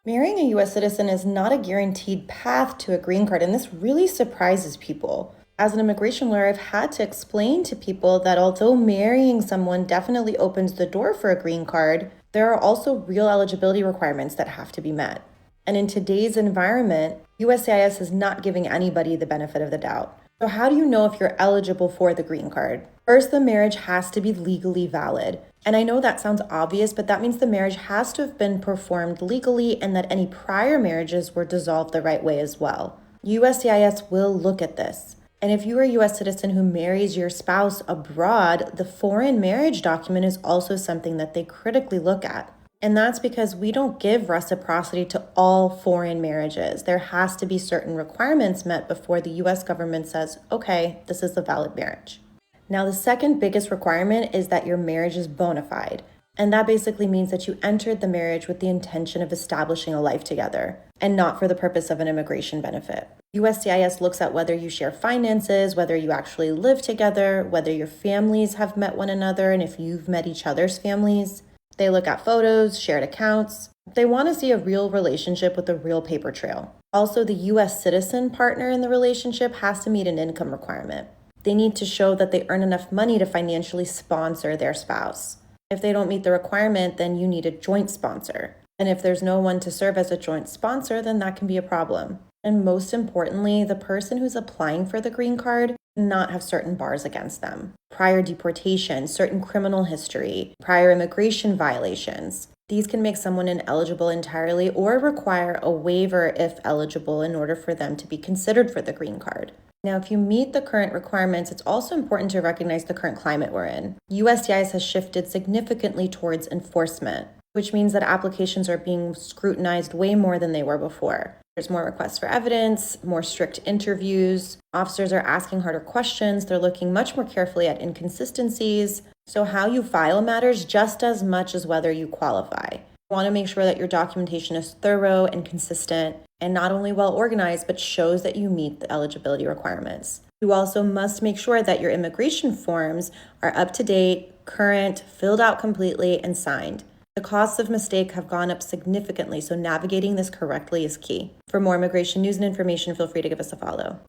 Marrying a US citizen is not a guaranteed path to a green card, and this really surprises people. As an immigration lawyer, I've had to explain to people that although marrying someone definitely opens the door for a green card, there are also real eligibility requirements that have to be met. And in today's environment, USCIS is not giving anybody the benefit of the doubt. So, how do you know if you're eligible for the green card? First, the marriage has to be legally valid. And I know that sounds obvious, but that means the marriage has to have been performed legally and that any prior marriages were dissolved the right way as well. USCIS will look at this. And if you are a US citizen who marries your spouse abroad, the foreign marriage document is also something that they critically look at. And that's because we don't give reciprocity to all foreign marriages. There has to be certain requirements met before the US government says, okay, this is a valid marriage. Now, the second biggest requirement is that your marriage is bona fide. And that basically means that you entered the marriage with the intention of establishing a life together and not for the purpose of an immigration benefit. USCIS looks at whether you share finances, whether you actually live together, whether your families have met one another, and if you've met each other's families. They look at photos, shared accounts. They want to see a real relationship with a real paper trail. Also, the US citizen partner in the relationship has to meet an income requirement. They need to show that they earn enough money to financially sponsor their spouse. If they don't meet the requirement, then you need a joint sponsor. And if there's no one to serve as a joint sponsor, then that can be a problem. And most importantly, the person who's applying for the green card not have certain bars against them. Prior deportation, certain criminal history, prior immigration violations. These can make someone ineligible entirely or require a waiver if eligible in order for them to be considered for the green card. Now, if you meet the current requirements, it's also important to recognize the current climate we're in. USCIS has shifted significantly towards enforcement, which means that applications are being scrutinized way more than they were before. There's more requests for evidence, more strict interviews. Officers are asking harder questions. They're looking much more carefully at inconsistencies. So how you file matters just as much as whether you qualify. You want to make sure that your documentation is thorough and consistent and not only well organized, but shows that you meet the eligibility requirements. You also must make sure that your immigration forms are up to date, current, filled out completely, and signed. The costs of mistake have gone up significantly, so navigating this correctly is key. For more immigration news and information, feel free to give us a follow.